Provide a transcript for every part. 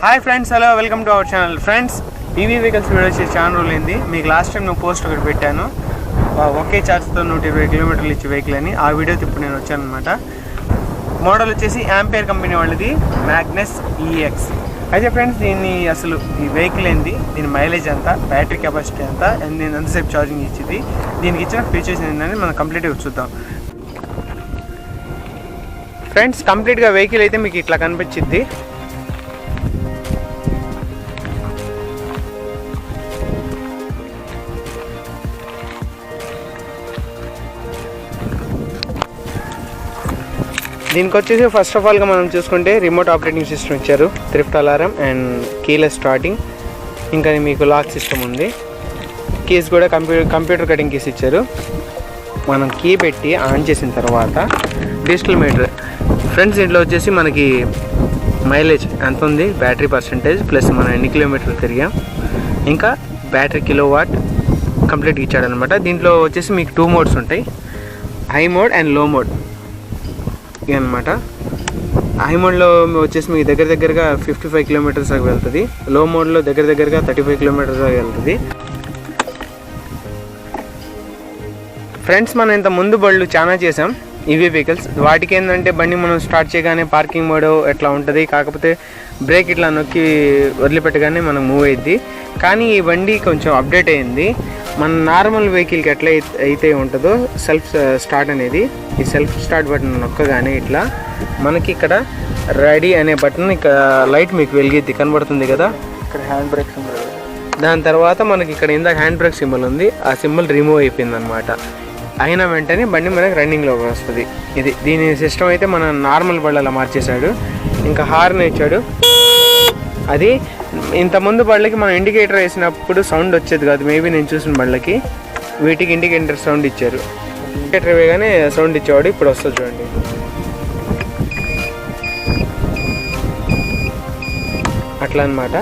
Hi friends, hello, welcome to our channel. Friends, EV vehicles video వచ్చి channel రోజులైంది. మీకు last time నేను post ఒకటి పెట్టాను, ఒకే ఛార్జ్తో 120 కిలోమీటర్లు ఇచ్చే వెహికల్ అని. ఆ వీడియోతో ఇప్పుడు నేను వచ్చాను అనమాట. మోడల్ వచ్చేసి యాంపేర్ కంపెనీ వాళ్ళది మ్యాగ్నస్ ఈఎక్స్. అయితే ఫ్రెండ్స్, దీన్ని అసలు ఈ వెహికల్ ఏంది, దీని మైలేజ్ ఎంత, బ్యాటరీ కెపాసిటీ ఎంత, నేను ఎంతసేపు ఛార్జింగ్ ఇచ్చింది, దీనికి ఇచ్చిన ఫీచర్స్ ఏంటని మనం కంప్లీట్గా చూద్దాం. ఫ్రెండ్స్, కంప్లీట్గా వెహికల్ అయితే మీకు ఇట్లా కనిపించింది. దీనికి వచ్చేసి ఫస్ట్ ఆఫ్ ఆల్గా మనం చూసుకుంటే రిమోట్ ఆపరేటింగ్ సిస్టమ్ ఇచ్చారు, thrift alarm and keyless starting, ఇంకా మీకు లాక్ సిస్టమ్ ఉంది. కీస్ కూడా కంప్యూటర్ కటింగ్ కీస్ ఇచ్చారు. మనం కీ పెట్టి ఆన్ చేసిన తర్వాత డిజిటల్ మీటర్. ఫ్రెండ్స్, దీంట్లో వచ్చేసి మనకి మైలేజ్ ఎంత ఉంది, బ్యాటరీ పర్సంటేజ్, ప్లస్ మనం ఎన్ని కిలోమీటర్లు తిరిగాం, ఇంకా బ్యాటరీ కిలోవాట్ కంప్లీట్గా ఇచ్చాడనమాట. దీంట్లో వచ్చేసి మీకు 2 మోడ్స్ ఉంటాయి, హై మోడ్ అండ్ లో మోడ్ అనమాట. హై మోడ్లో వచ్చేసి మీకు దగ్గరగా 55 కిలోమీటర్స్ దాకా వెళ్తుంది. లో మోడ్లో దగ్గరగా 35 కిలోమీటర్స్ దాకా వెళ్తుంది. ఫ్రెండ్స్, మనం ఇంత ముందు బళ్ళు చాలా చేసాం ఈవీ వెహికల్స్. వాటికి ఏంటంటే బండి మనం స్టార్ట్ చేయగానే పార్కింగ్ మోడ్ ఎట్లా ఉంటుంది, కాకపోతే బ్రేక్ ఇట్లా నొక్కి వదిలిపెట్టగానే మనం మూవ్ అయ్యిద్ది. కానీ ఈ బండి కొంచెం అప్డేట్ అయ్యింది. మన నార్మల్ వెహికల్కి ఎట్లా అయితే ఉంటుందో సెల్ఫ్ స్టార్ట్ అనేది, ఈ సెల్ఫ్ స్టార్ట్ బటన్ నొక్కగానే ఇట్లా మనకి ఇక్కడ రెడీ అనే బటన్, ఇక్కడ లైట్ మీకు వెలిగిద్ది, కనబడుతుంది కదా, ఇక్కడ హ్యాండ్ బ్రేక్ సింబల్. దాని తర్వాత మనకి ఇక్కడ ఇందాక హ్యాండ్ బ్రేక్ సింబల్ ఉంది, ఆ సింబల్ రిమూవ్ అయిపోయింది అనమాట. అయిన వెంటనే బండి మనకి రన్నింగ్లోకి వస్తుంది. దీని సిస్టమ్ అయితే మన నార్మల్ బళ్ళలా మార్చేశాడు. ఇంకా హార్న్ ఇచ్చాడు. అది ఇంతకుముందు బళ్ళకి మనం ఇండికేటర్ వేసినప్పుడు సౌండ్ వచ్చేది కాదు, మేబీ నేను చూసిన బళ్ళకి. వీటికి ఇండికేటర్ సౌండ్ ఇచ్చారు. ఇండికేటర్ వేయగానే సౌండ్ ఇచ్చేవాడు, ఇప్పుడు వస్తుంది చూడండి. అట్లా అనమాట.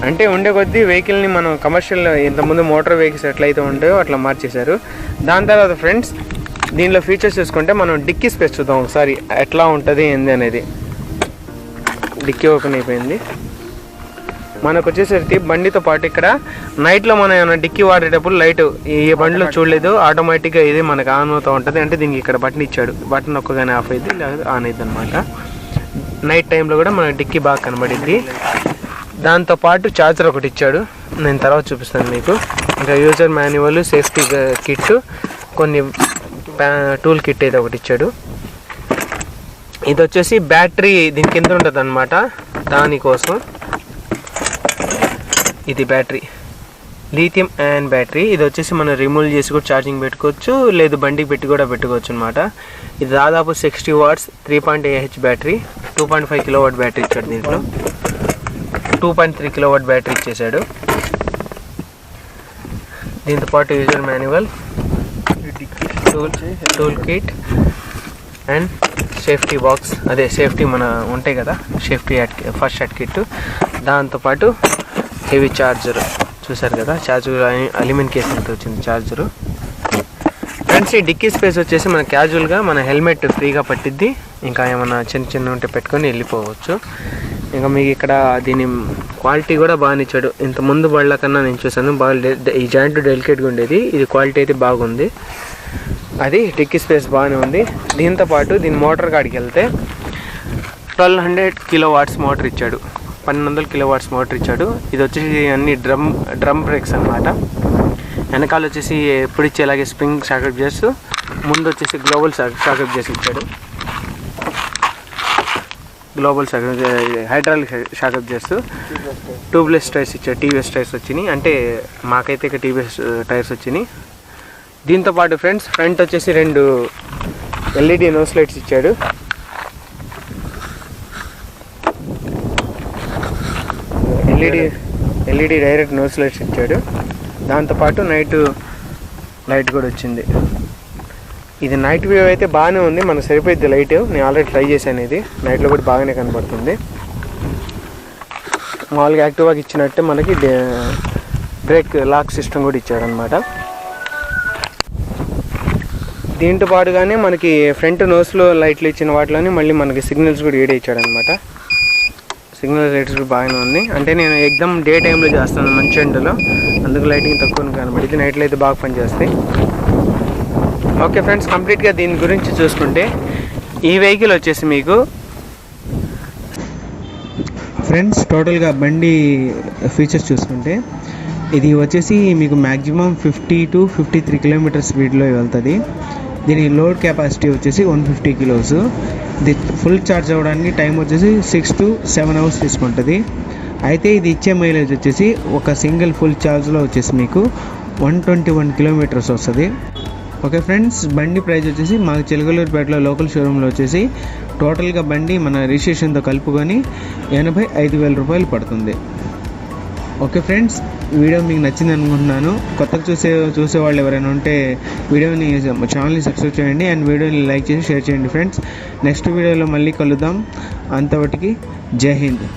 అంటే ఉండే కొద్దీ వెహికల్ని మనం కమర్షియల్, ఇంతకుముందు మోటార్ వెహికల్స్ ఎట్లయితే ఉంటాయో అట్లా మార్చేశారు. దాని తర్వాత ఫ్రెండ్స్, దీనిలో ఫీచర్స్ చూసుకుంటే మనం డిక్కీ స్పేస్ చూద్దాం ఒకసారి ఎట్లా ఉంటుంది ఏంది అనేది. డిక్కీ ఓపెన్ అయిపోయింది. మనకు వచ్చేసరికి బండితో పాటు ఇక్కడ నైట్లో మనం ఏమైనా డిక్కీ వాడేటప్పుడు లైట్ ఈ బండిలో చూడలేదు, ఆటోమేటిక్గా ఇది మనకు ఆన్ అవుతూ ఉంటుంది. అంటే దీనికి ఇక్కడ బటన్ ఇచ్చాడు, బటన్ నొక్కగానే ఆఫ్ అయింది, లేదా ఆన్ అయింది అనమాట. నైట్ టైంలో కూడా మనకు డిక్కీ బాగా కనబడింది. దాంతోపాటు ఛార్జర్ ఒకటి ఇచ్చాడు, నేను తర్వాత చూపిస్తాను మీకు. ఇంకా యూజర్ మాన్యువల్, సేఫ్టీ కిట్, కొన్ని టూల్ కిట్ అయితే ఒకటి ఇచ్చాడు. ఇది వచ్చేసి బ్యాటరీ దీని కింద ఉంటుంది అనమాట, దానికోసం. ఇది బ్యాటరీ, లిథియం అండ్ బ్యాటరీ. ఇది వచ్చేసి మనం రిమూవ్ చేసి కూడా ఛార్జింగ్ పెట్టుకోవచ్చు, లేదు బండికి పెట్టి కూడా పెట్టుకోవచ్చు అనమాట. ఇది దాదాపు 60 వాట్స్ 3.8 బ్యాటరీ, 2.5 కిలోవాట్ బ్యాటరీ ఇచ్చాడు. దీంట్లో 2.3 కిలోవాట్ బ్యాటరీ ఇచ్చేసాడు. దీంతో పాటు user manual, tool kit and safety box, అదే సేఫ్టీ మన ఉంటాయి కదా, సేఫ్టీ ఫస్ట్ ఎయిడ్ కిట్. దాంతోపాటు హెవీ ఛార్జర్ చూసారు కదా, ఛార్జర్ అల్యూమినియం కేసులతో వచ్చింది ఛార్జరు. ఫ్రెండ్స్, ఈ డిక్కీ స్పేస్ వచ్చేసి మన క్యాజువల్గా మన హెల్మెట్ ఫ్రీగా పట్టిద్ది, ఇంకా ఏమైనా చిన్న ఉంటే పెట్టుకొని వెళ్ళిపోవచ్చు. ఇంకా మీకు ఇక్కడ దీని క్వాలిటీ కూడా బాగా ఇచ్చాడు. ఇంత ముందు బళ్ళ కన్నా నేను చూసాను బాగా, ఈ జాయింట్ డెలికేట్గా ఉండేది, ఇది క్వాలిటీ అయితే బాగుంది. అది డిక్కీ స్పేస్ బాగానే ఉంది. దీంతోపాటు దీని మోటార్ కాడికి వెళ్తే 1200 కిలోవాట్స్ మోటార్ ఇచ్చాడు, 1200 కిలోవాట్స్ మోటార్ ఇచ్చాడు. ఇది వచ్చేసి అన్ని డ్రమ్ బ్రేక్స్ అనమాట. వెనకాల వచ్చేసి ఎప్పుడు ఇచ్చేలాగే స్ప్రింగ్ షాకప్ చేస్తూ, ముందు వచ్చేసి గ్లోబల్ షాకప్ చేసి ఇచ్చాడు. గ్లోబల్ షాకప్, హైడ్రాలిక్ షాకప్ చేస్తూ ట్యూబ్లెస్ టైర్స్ ఇచ్చాడు. టీవీఎస్ టైర్స్ వచ్చినాయి, అంటే మాకైతే ఇక్కడ టీవీఎస్ టైర్స్ వచ్చినాయి. దీంతోపాటు ఫ్రెండ్స్, ఫ్రంట్ వచ్చేసి 2 LED నోస్ లైట్స్ ఇచ్చాడు. ఎల్ఈడి డైరెక్ట్ నోస్ లైట్స్ ఇచ్చాడు. దాంతోపాటు నైట్ లైట్ కూడా వచ్చింది. ఇది నైట్ వ్యూ అయితే బాగానే ఉంది, మనకు సరిపోయింది లైట్. నేను ఆల్రెడీ ట్రై చేశాను, ఇది నైట్లో కూడా బాగానే కనబడుతుంది. మామూలుగా యాక్టివాకి ఇచ్చినట్టే మనకి బ్రేక్ లాక్ సిస్టమ్ కూడా ఇచ్చాడనమాట. దీంతో పాటుగానే మనకి ఫ్రంట్ నోస్లో లైట్లు ఇచ్చిన వాటిలోనే మళ్ళీ మనకి సిగ్నల్స్ కూడా ఏడే ఇచ్చాడనమాట. సిగ్నల్ రేట్స్ బాగానే ఉంది. అంటే నేను ఎగ్జామ్ డే టైంలో చేస్తాను మంచి ఎండలో, అందుకు లైటింగ్ తక్కువ కనబడి, ఇది నైట్లో అయితే బాగా పనిచేస్తాయి. ఓకే ఫ్రెండ్స్, కంప్లీట్గా దీని గురించి చూసుకుంటే ఈ వెహికల్ వచ్చేసి మీకు ఫ్రెండ్స్ టోటల్గా బండి ఫీచర్స్ చూసుకుంటే ఇది వచ్చేసి మీకు మ్యాక్సిమం 50 to 53 కిలోమీటర్ స్పీడ్లో వెళ్తుంది. దీని లోడ్ కెపాసిటీ వచ్చేసి 150 కిలోస్. ఇది ఫుల్ ఛార్జ్ అవ్వడానికి టైం వచ్చేసి 6 to 7 అవర్స్ తీసుకుంటుంది. అయితే ఇది ఇచ్చే మైలేజ్ వచ్చేసి ఒక సింగిల్ ఫుల్ ఛార్జ్లో వచ్చేసి మీకు 121 కిలోమీటర్స్ వస్తుంది. ఓకే ఫ్రెండ్స్, బండి ప్రైస్ వచ్చేసి మాకు చిలకలూరుపేటలో లోకల్ షోరూంలో వచ్చేసి టోటల్గా బండి మన రిజిస్ట్రేషన్తో కలుపుకొని 85,000 రూపాయలు పడుతుంది. ఓకే ఫ్రెండ్స్, వీడియో మీకు నచ్చింది అనుకుంటున్నాను. కొత్తగా చూసేవాళ్ళు ఎవరైనా ఉంటే వీడియోని ఛానల్ని సబ్స్క్రైబ్ చేయండి అండ్ వీడియోని లైక్ చేసి షేర్ చేయండి ఫ్రెండ్స్. నెక్స్ట్ వీడియోలో మళ్ళీ కలుద్దాం. అంతవరకు జై హింద్.